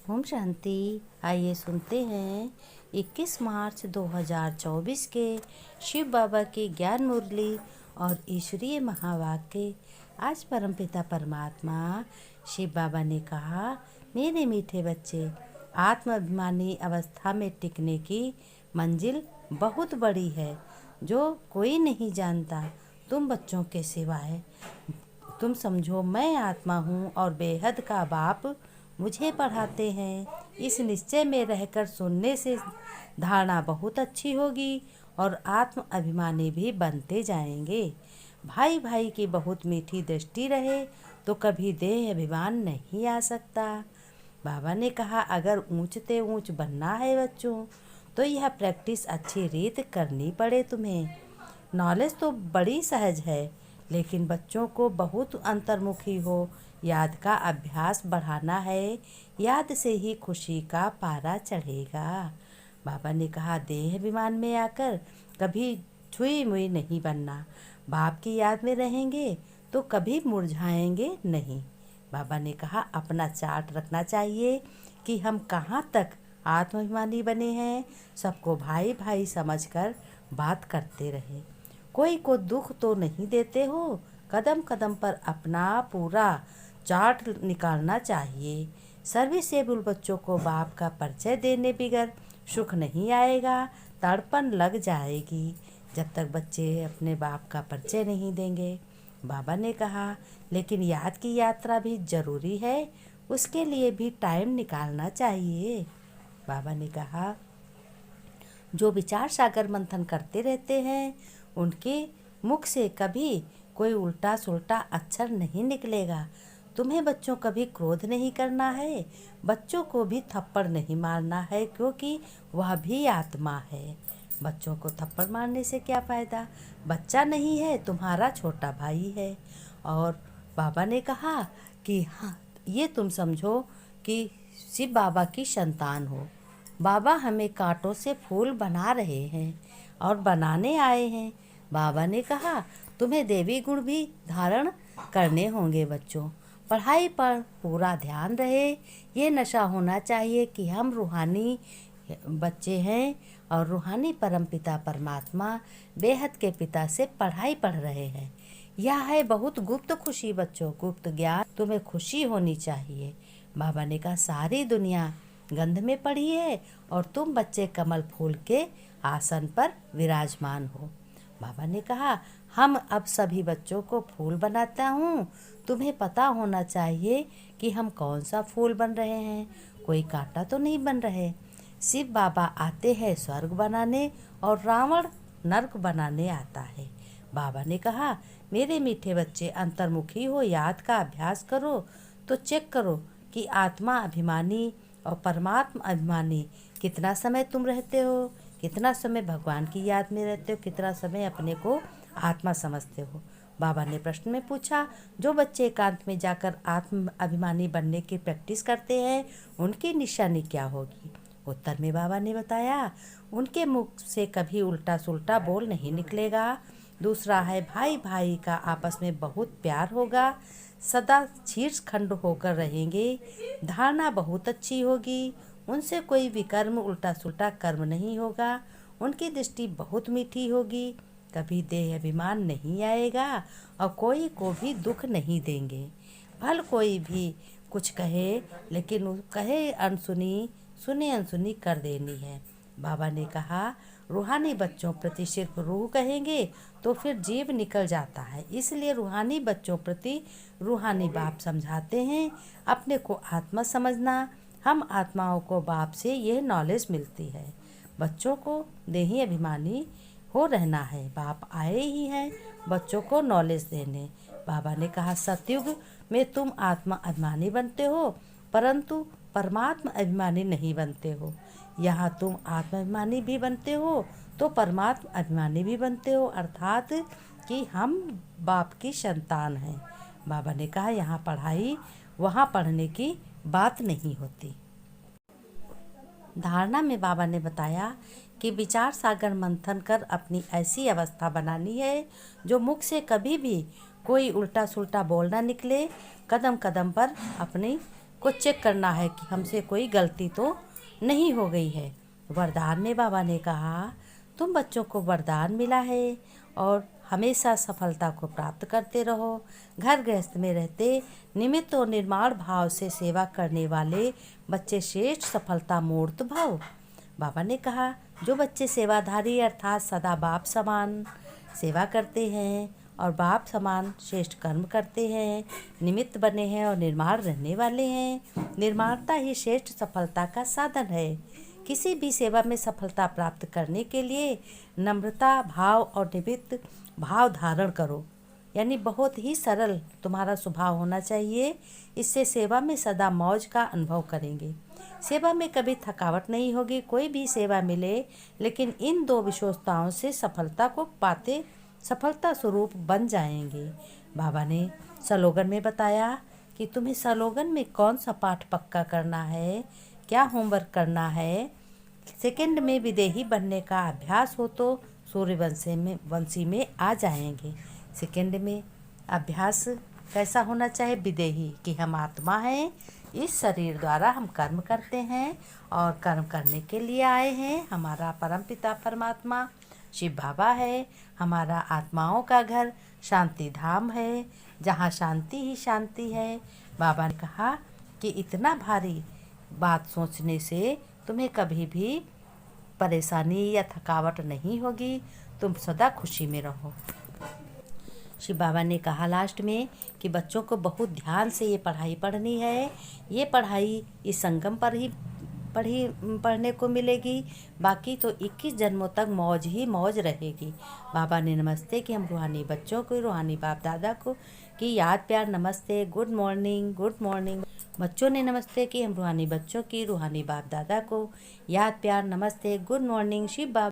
ओम शांति। आइए सुनते हैं 21 मार्च 2024 के शिव बाबा की ज्ञान मुरली और ईश्वरीय महावाक्य। आज परमपिता परमात्मा शिव बाबा ने कहा, मेरे मीठे बच्चे, आत्माभिमानी अवस्था में टिकने की मंजिल बहुत बड़ी है जो कोई नहीं जानता तुम बच्चों के सिवाय। तुम समझो मैं आत्मा हूँ और बेहद का बाप मुझे पढ़ाते हैं। इस निश्चय में रहकर सुनने से धारणा बहुत अच्छी होगी और आत्म अभिमानी भी बनते जाएंगे। भाई भाई की बहुत मीठी दृष्टि रहे तो कभी देह अभिमान नहीं आ सकता। बाबा ने कहा, अगर ऊंचते ऊंच बनना है बच्चों तो यह प्रैक्टिस अच्छी रीत करनी पड़े तुम्हें। नॉलेज तो बड़ी सहज है, लेकिन बच्चों को बहुत अंतर्मुखी हो याद का अभ्यास बढ़ाना है। याद से ही खुशी का पारा चढ़ेगा। बाबा ने कहा, देह अभिमान में आकर कभी छुई मुई नहीं बनना। बाप की याद में रहेंगे तो कभी मुरझाएंगे नहीं। बाबा ने कहा, अपना चार्ट रखना चाहिए कि हम कहाँ तक आत्माभिमानी बने हैं। सबको भाई भाई समझकर बात करते रहे। कोई को दुख तो नहीं देते हो। कदम कदम पर अपना पूरा चार्ट निकालना चाहिए। सर्विसेबल बच्चों को बाप का परिचय देने बिगर सुख नहीं आएगा, तड़पन लग जाएगी जब तक बच्चे अपने बाप का परिचय नहीं देंगे। बाबा ने कहा, लेकिन याद की यात्रा भी जरूरी है, उसके लिए भी टाइम निकालना चाहिए। बाबा ने कहा, जो विचार सागर मंथन करते रहते हैं उनके मुख से कभी कोई उल्टा सुल्टा अक्षर नहीं निकलेगा। तुम्हें बच्चों कभी क्रोध नहीं करना है। बच्चों को भी थप्पड़ नहीं मारना है, क्योंकि वह भी आत्मा है। बच्चों को थप्पड़ मारने से क्या फ़ायदा? बच्चा नहीं है, तुम्हारा छोटा भाई है। और बाबा ने कहा कि हाँ, ये तुम समझो कि शिव बाबा की संतान हो। बाबा हमें कांटों से फूल बना रहे हैं और बनाने आए हैं। बाबा ने कहा, तुम्हें देवी गुण भी धारण करने होंगे बच्चों। पढ़ाई पर पूरा ध्यान रहे। ये नशा होना चाहिए कि हम रूहानी बच्चे हैं और रूहानी परमपिता परमात्मा बेहद के पिता से पढ़ाई पढ़ रहे हैं। यह है बहुत गुप्त खुशी बच्चों, गुप्त ज्ञान। तुम्हें खुशी होनी चाहिए। बाबा ने कहा, सारी दुनिया गंध में पड़ी है और तुम बच्चे कमल फूल के आसन पर विराजमान हो। बाबा ने कहा, हम अब सभी बच्चों को फूल बनाता हूँ। तुम्हें पता होना चाहिए कि हम कौन सा फूल बन रहे हैं, कोई कांटा तो नहीं बन रहे। शिव बाबा आते हैं स्वर्ग बनाने और रावण नरक बनाने आता है। बाबा ने कहा, मेरे मीठे बच्चे, अंतर्मुखी हो, याद का अभ्यास करो तो चेक करो कि आत्मा अभिमानी और परमात्मा अभिमानी कितना समय तुम रहते हो, कितना समय भगवान की याद में रहते हो, कितना समय अपने को आत्मा समझते हो। बाबा ने प्रश्न में पूछा, जो बच्चे एकांत में जाकर आत्म अभिमानी बनने की प्रैक्टिस करते हैं उनकी निशानी क्या होगी? उत्तर में बाबा ने बताया, उनके मुख से कभी उल्टा सुल्टा बोल नहीं निकलेगा। दूसरा है, भाई भाई का आपस में बहुत प्यार होगा, सदा शीर्षखंड होकर रहेंगे। धारणा बहुत अच्छी होगी, उनसे कोई विकर्म उल्टा सुल्टा कर्म नहीं होगा। उनकी दृष्टि बहुत मीठी होगी, कभी देह अभिमान नहीं आएगा और कोई को भी दुख नहीं देंगे। भल कोई भी कुछ कहे, लेकिन कहे अनसुनी, सुने अनसुनी कर देनी है। बाबा ने कहा, रूहानी बच्चों प्रति सिर्फ रूह कहेंगे तो फिर जीव निकल जाता है। इसलिए रूहानी बच्चों प्रति रूहानी बाप समझाते हैं। अपने को आत्मा समझना। हम आत्माओं को बाप से यह नॉलेज मिलती है। बच्चों को देही अभिमानी हो रहना है। बाप आए ही हैं बच्चों को नॉलेज देने। बाबा ने कहा, सतयुग में तुम आत्मा अभिमानी बनते हो, परंतु परमात्मा अभिमानी नहीं बनते हो। यहाँ तुम आत्माभिमानी भी बनते हो तो परमात्मा अभिमानी भी बनते हो, अर्थात कि हम बाप की संतान हैं। बाबा ने कहा, यहाँ पढ़ाई वहाँ पढ़ने की बात नहीं होती। धारणा में बाबा ने बताया कि विचार सागर मंथन कर अपनी ऐसी अवस्था बनानी है जो मुख से कभी भी कोई उल्टा सुल्टा बोल ना निकले। कदम कदम पर अपनी को चेक करना है कि हमसे कोई गलती तो नहीं हो गई है। वरदान में बाबा ने कहा, तुम बच्चों को वरदान मिला है और हमेशा सफलता को प्राप्त करते रहो। घर गृहस्थ में रहते निमित्त और निर्माण भाव से सेवा करने वाले बच्चे श्रेष्ठ सफलता मूर्त भाव। बाबा ने कहा, जो बच्चे सेवाधारी अर्थात सदा बाप समान सेवा करते हैं और बाप समान श्रेष्ठ कर्म करते हैं, निमित्त बने हैं और निर्माण रहने वाले हैं। निर्माणता ही श्रेष्ठ सफलता का साधन है। किसी भी सेवा में सफलता प्राप्त करने के लिए नम्रता भाव और निमित्त भाव धारण करो, यानी बहुत ही सरल तुम्हारा स्वभाव होना चाहिए। इससे सेवा में सदा मौज का अनुभव करेंगे। सेवा में कभी थकावट नहीं होगी। कोई भी सेवा मिले, लेकिन इन दो विशेषताओं से सफलता को पाते सफलता स्वरूप बन जाएंगे। बाबा ने स्लोगन में बताया कि तुम्हें स्लोगन में कौन सा पाठ पक्का करना है, क्या होमवर्क करना है। सेकंड में विदेही बनने का अभ्यास हो तो सूर्यवंशी में आ जाएंगे। सेकंड में अभ्यास कैसा होना चाहिए? विदेही, कि हम आत्मा हैं, इस शरीर द्वारा हम कर्म करते हैं और कर्म करने के लिए आए हैं। हमारा परमपिता परमात्मा शिव बाबा है। हमारा आत्माओं का घर शांति धाम है, जहाँ शांति ही शांति है। बाबा ने कहा कि इतना भारी बात सोचने से तुम्हें कभी भी परेशानी या थकावट नहीं होगी। तुम सदा खुशी में रहो। शिव बाबा ने कहा लास्ट में कि बच्चों को बहुत ध्यान से ये पढ़ाई पढ़नी है। ये पढ़ाई इस संगम पर ही पढ़ने को मिलेगी। बाकी तो 21 जन्मों तक मौज ही मौज रहेगी। बाबा ने नमस्ते कि हम रूहानी बच्चों को, रूहानी बाप दादा को कि याद प्यार नमस्ते, गुड मॉर्निंग गुड मॉर्निंग। बच्चों ने नमस्ते कि हम रूहानी बच्चों की, रूहानी बाप दादा को याद प्यार नमस्ते, गुड मॉर्निंग। शिव बाबा